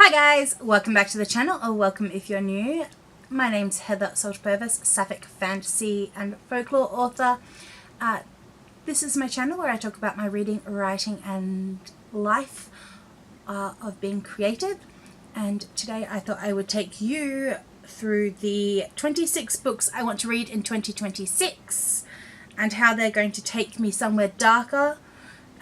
Hi guys, welcome back to the channel, or welcome if you're new. My name's Heather Salter-Purves, sapphic fantasy and folklore author. This is my channel where I talk about my reading, writing and life of being creative. And today I thought I would take you through the 26 books I want to read in 2026 and how they're going to take me somewhere darker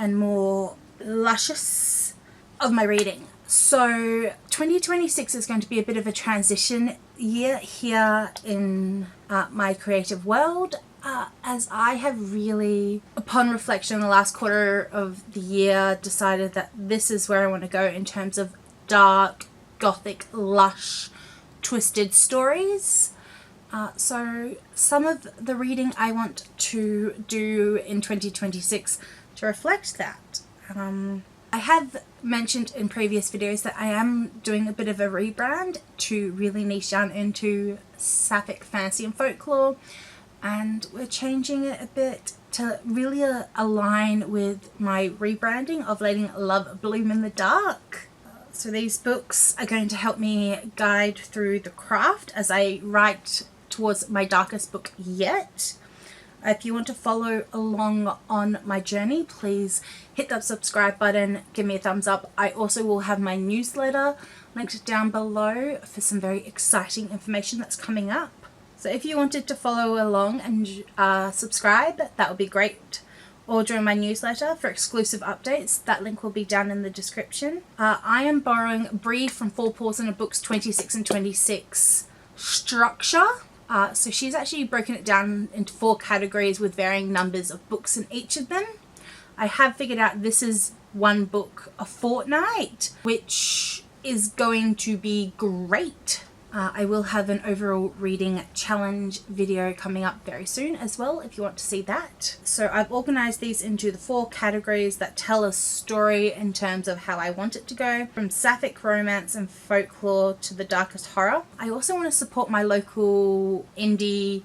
and more luscious of my reading. So 2026 is going to be a bit of a transition year here in my creative world, as I have really, upon reflection in the last quarter of the year, decided that this is where I want to go in terms of dark, gothic, lush, twisted stories. So some of the reading I want to do in 2026 to reflect that. I have mentioned in previous videos that I am doing a bit of a rebrand to really niche down into sapphic fantasy and folklore, and we're changing it a bit to really align with my rebranding of letting love bloom in the dark. So these books are going to help me guide through the craft as I write towards my darkest book yet. If you want to follow along on my journey, please hit that subscribe button, give me a thumbs up. I also will have my newsletter linked down below for some very exciting information that's coming up. So if you wanted to follow along and subscribe, that would be great. Or join my newsletter for exclusive updates. That link will be down in the description. I am borrowing Bree from Four Paws in a Book's 26 and 26 structure. So she's actually broken it down into 4 categories with varying numbers of books in each of them. I have figured out this is one book a fortnight, which is going to be great. I will have an overall reading challenge video coming up very soon as well, if you want to see that. So I've organized these into the 4 categories that tell a story in terms of how I want it to go, from sapphic romance and folklore to the darkest horror. I also want to support my local Indian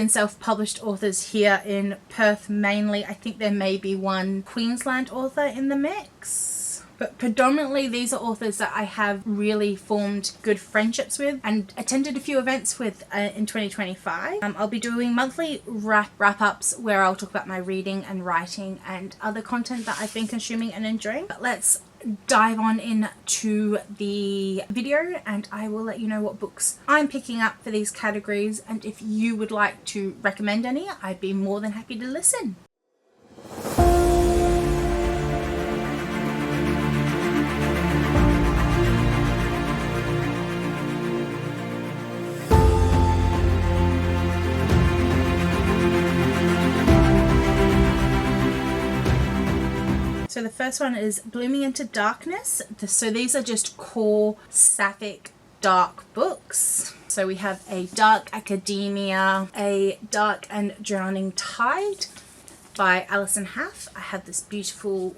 self-published authors here in Perth mainly. I think there may be one Queensland author in the mix. But predominantly these are authors that I have really formed good friendships with and attended a few events with in 2025. I'll be doing monthly wrap-ups where I'll talk about my reading and writing and other content that I've been consuming and enjoying. But let's dive on into the video and I will let you know what books I'm picking up for these categories, and if you would like to recommend any, I'd be more than happy to listen. So the first one is Blooming into Darkness. So these are just core sapphic dark books. So we have a dark academia, a dark and drowning tide by Alison Haff. I have this beautiful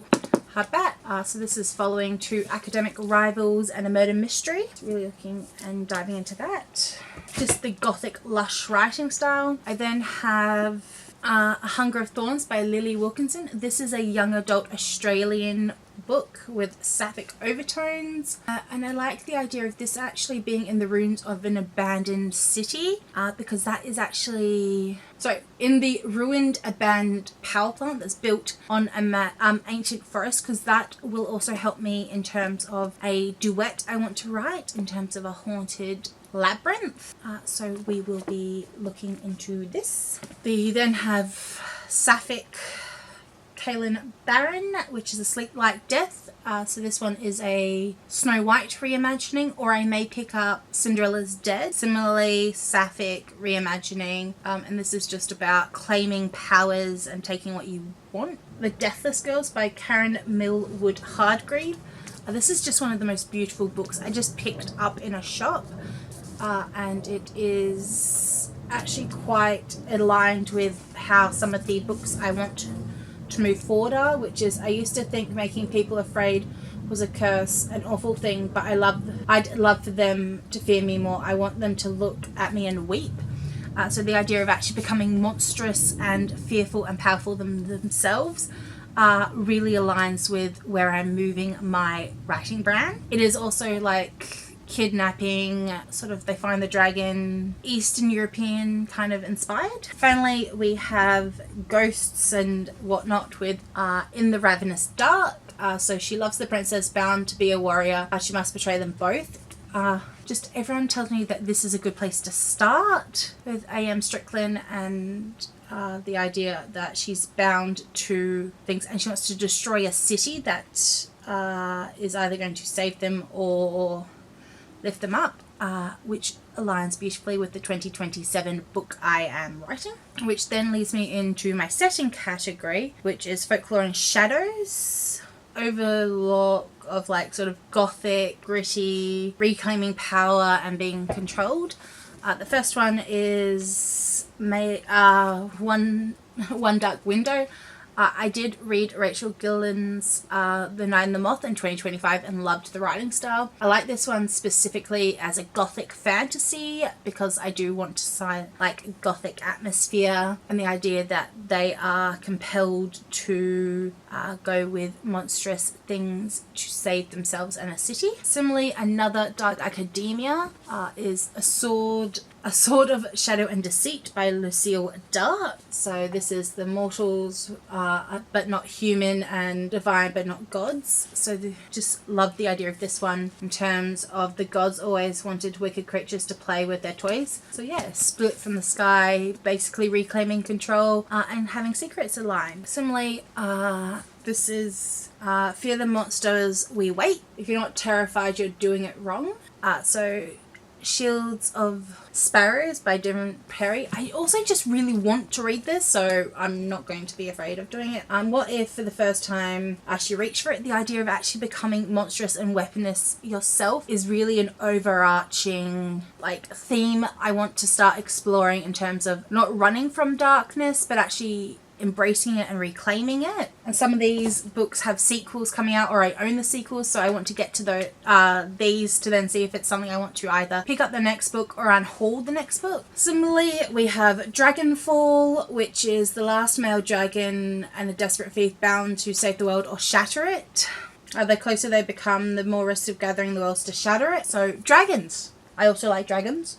hardback. So this is following 2 academic rivals and a murder mystery. Really looking and diving into that. Just the gothic lush writing style. I then have A Hunger of Thorns by Lily Wilkinson. This is a young adult Australian book with sapphic overtones, and I like the idea of this actually being in the ruins of an abandoned city, because that is actually in the ruined abandoned power plant that's built on an ancient forest, because that will also help me in terms of a duet I want to write in terms of a haunted labyrinth. So we will be looking into this. We then have Sapphic Kaelin Barron, which is A Sleep Like Death. So this one is a Snow White reimagining, or I may pick up Cinderella's Dead. Similarly, sapphic reimagining, and this is just about claiming powers and taking what you want. The Deathless Girls by Karen Millwood Hardgreave. This is just one of the most beautiful books I just picked up in a shop. And it is actually quite aligned with how some of the books I want to move forward are, which is, I used to think making people afraid was a curse, an awful thing, but I'd love for them to fear me more. I want them to look at me and weep. So the idea of actually becoming monstrous and fearful and powerful themselves really aligns with where I'm moving my writing brand. It is also like kidnapping, sort of they find the dragon, Eastern European kind of inspired. Finally, we have ghosts and whatnot with in the Ravenous dark. So she loves the princess, bound to be a warrior. She must betray them both. Just everyone tells me that this is a good place to start with A.M. Strickland, and the idea that she's bound to things and she wants to destroy a city that is either going to save them or lift them up, which aligns beautifully with the 2027 book I am writing, which then leads me into my setting category, which is Folklore and Shadows. Overlook of like sort of gothic, gritty, reclaiming power and being controlled. The first one is One Dark Window. I did read Rachel Gillen's The Night and the Moth in 2025 and loved the writing style. I like this one specifically as a gothic fantasy because I do want to sign like gothic atmosphere and the idea that they are compelled to go with monstrous things to save themselves and a city. Similarly, another dark academia is A Sword of Shadow and Deceit by Lucille Dart. So this is the mortals but not human, and divine but not gods. So just love the idea of this one in terms of the gods always wanted wicked creatures to play with their toys. So yeah, split from the sky, basically reclaiming control and having secrets aligned. Similarly, this is Fear the Monsters We Wait. If you're not terrified, you're doing it wrong. So Shields of Sparrows by Devin Perry. I also just really want to read this, so I'm not going to be afraid of doing it. What if for the first time she reached for it? The idea of actually becoming monstrous and weaponous yourself is really an overarching like theme I want to start exploring in terms of not running from darkness, but actually embracing it and reclaiming it. And some of these books have sequels coming out, or I own the sequels, so I want to get to these to then see if it's something I want to either pick up the next book or unhaul the next book. Similarly, we have Dragonfall, which is the last male dragon and a desperate thief bound to save the world or shatter it. The closer they become, the more risk of gathering the worlds to shatter it. So dragons. I also like dragons.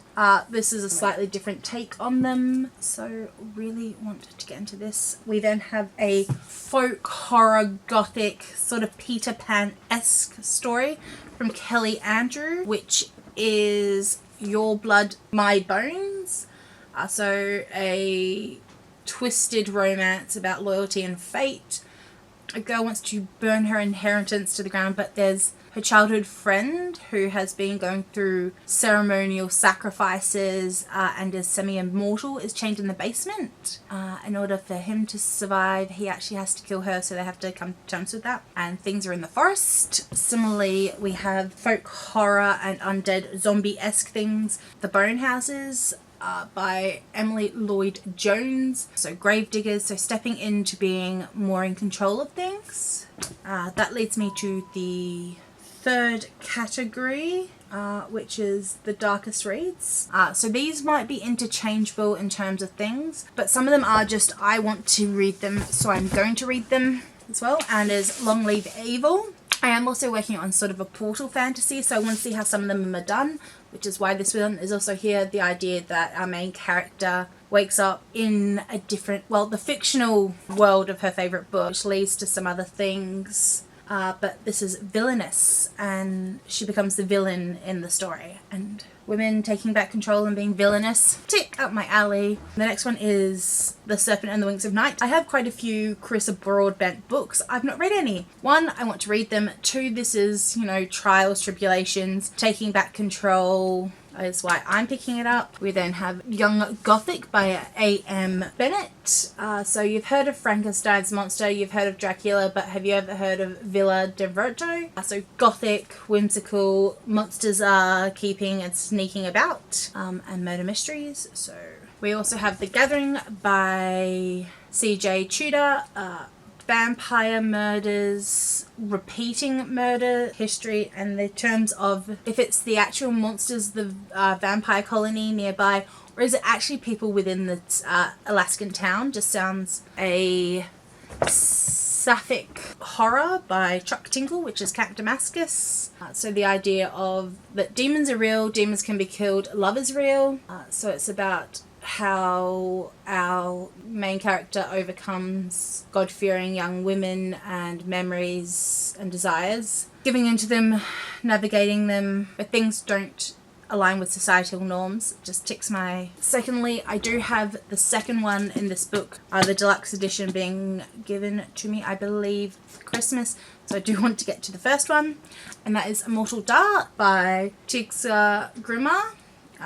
This is a slightly different take on them, so really want to get into this. We then have a folk horror gothic sort of Peter Pan-esque story from Kelly Andrew, which is Your Blood, My Bones. So a twisted romance about loyalty and fate. A girl wants to burn her inheritance to the ground, but there's her childhood friend who has been going through ceremonial sacrifices and is semi-immortal is chained in the basement. In order for him to survive, he actually has to kill her, so they have to come to terms with that. And things are in the forest. Similarly, we have folk horror and undead zombie-esque things. The Bone Houses by Emily Lloyd Jones. So grave diggers, so stepping into being more in control of things. That leads me to the third category, which is the darkest reads. So these might be interchangeable in terms of things, but some of them are just I want to read them, so I'm going to read them as well. And is Long Live Evil. I am also working on sort of a portal fantasy, so I want to see how some of them are done, which is why this one is also here. The idea that our main character wakes up in a different, well, the fictional world of her favourite book, which leads to some other things. But this is villainous, and she becomes the villain in the story. And women taking back control and being villainous, tick up my alley. The next one is The Serpent and the Wings of Night. I have quite a few Carissa Broadbent books. I've not read any. One, I want to read them. Two, this is, you know, trials, tribulations, taking back control. Is why I'm picking it up. We then have Young Gothic by A.M. Bennett. So you've heard of Frankenstein's monster, you've heard of Dracula, but have you ever heard of Villa de Verto? So gothic, whimsical, monsters are keeping and sneaking about, and murder mysteries. So we also have The Gathering by C.J. Tudor. Vampire murders, repeating murder history, and the terms of if it's the actual monsters, the vampire colony nearby, or is it actually people within the Alaskan town? Just sounds a sapphic horror by Tingle, which is Camp Damascus. So the idea of that demons are real, demons can be killed, love is real. So it's about how our main character overcomes God-fearing young women and memories and desires, giving into them, navigating them, but things don't align with societal norms. It just ticks my... Secondly, I do have the second one in this book, the deluxe edition, being given to me, I believe, for Christmas, so I do want to get to the first one, and that is Immortal Dark by Tigsa Grimmer.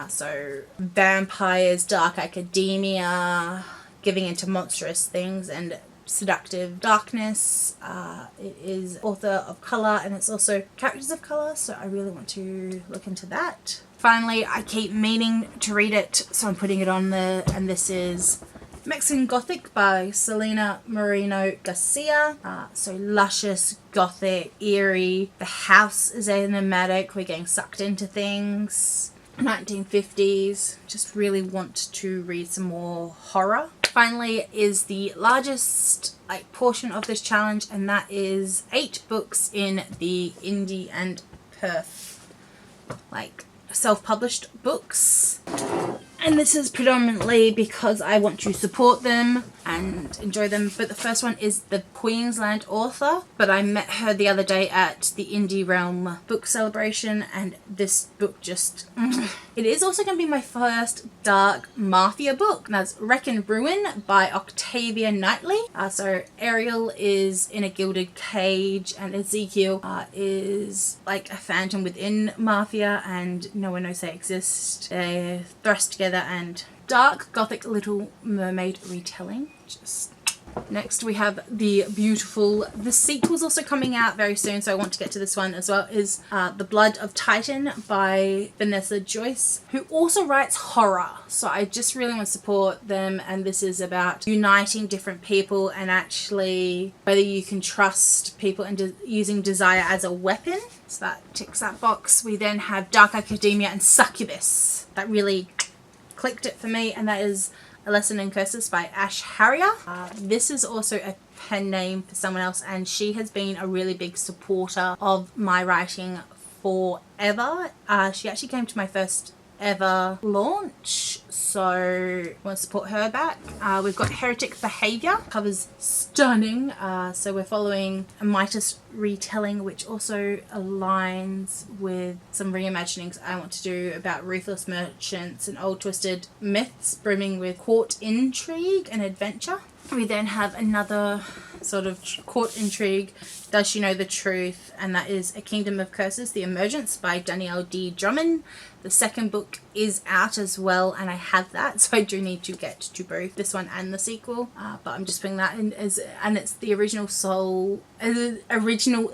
So vampires, dark academia, giving into monstrous things and seductive darkness. It is author of colour, and it's also characters of colour, so I really want to look into that. Finally, I keep meaning to read it, so I'm putting it on there, and this is Mexican Gothic by Selena Moreno-Garcia. So luscious, gothic, eerie. The house is enigmatic. We're getting sucked into things. 1950s. Just really want to read some more horror. Finally is the largest portion of this challenge, and that is 8 books in the indie and perf self-published books. And this is predominantly because I want to support them and enjoy them. But the first one is the Queensland author. But I met her the other day at the Indie Realm book celebration, and this book just... It is also going to be my first dark mafia book. And that's Wreck and Ruin by Octavia Knightley. So Ariel is in a gilded cage, and Ezekiel is like a phantom within mafia, and no one knows they exist. They're thrust together, and dark gothic Little Mermaid retelling. Just next we have the sequel's also coming out very soon, so I want to get to this one as well, is The Blood of Titan by Vanessa Joyce, who also writes horror, so I just really want to support them. And this is about uniting different people and actually whether you can trust people and using desire as a weapon. So that ticks that box. We then have Dark Academia and Succubus. That really clicked it for me, and that is A Lesson in Curses by Ash Harrier. This is also a pen name for someone else, and she has been a really big supporter of my writing forever. She actually came to my first ever launch, so I want to support her back. We've got Heretic Behaviour, covers stunning, so we're following a Midas retelling, which also aligns with some reimaginings I want to do about ruthless merchants and old twisted myths brimming with court intrigue and adventure. We then have another sort of court intrigue, Does She Know the Truth? And that is A Kingdom of Curses, The Emergence by Danielle D. Drummond. The second book is out as well, and I have that, so I do need to get to both this one and the sequel. But I'm just putting that in as, and it's the original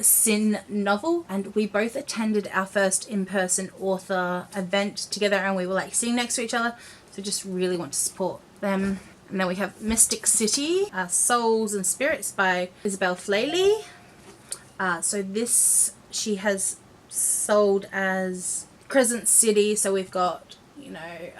Sin novel, and we both attended our first in-person author event together, and we were sitting next to each other, so just really want to support them. And then we have Mystic City, Souls and Spirits by Isabel Flaley. So this she has sold as Crescent City. So we've got,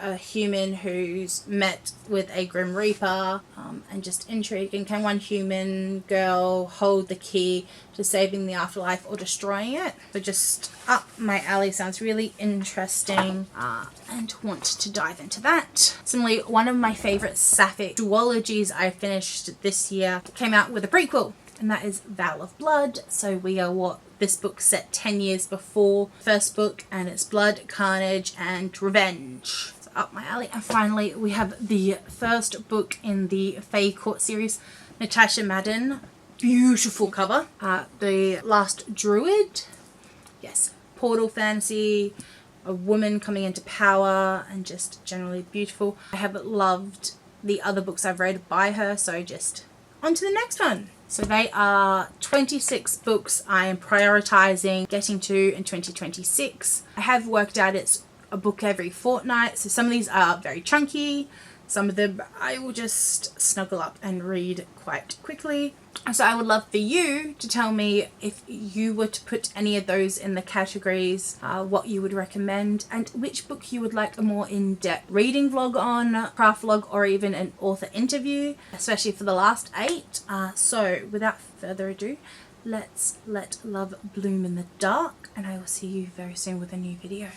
a human who's met with a Grim Reaper, and just intrigue. And can one human girl hold the key to saving the afterlife or destroying it? So just up my alley, sounds really interesting, and want to dive into that. Similarly, one of my favourite sapphic duologies I finished this year came out with a prequel, and that is Vow of Blood. So we are this book set 10 years before the first book, and it's blood, carnage, and revenge. So up my alley. And finally, we have the first book in the Fae Court series, Natasha Madden. Beautiful cover. The Last Druid. Yes, portal fantasy, a woman coming into power, and just generally beautiful. I have loved the other books I've read by her, so just on to the next one. So they are 26 books I am prioritizing getting to in 2026. I have worked out it's a book every fortnight, so some of these are very chunky, some of them I will just snuggle up and read quite quickly. So I would love for you to tell me if you were to put any of those in the categories, what you would recommend, and which book you would like a more in-depth reading vlog on, craft vlog, or even an author interview, especially for the last 8. So without further ado, let's let love bloom in the dark, and I will see you very soon with a new video.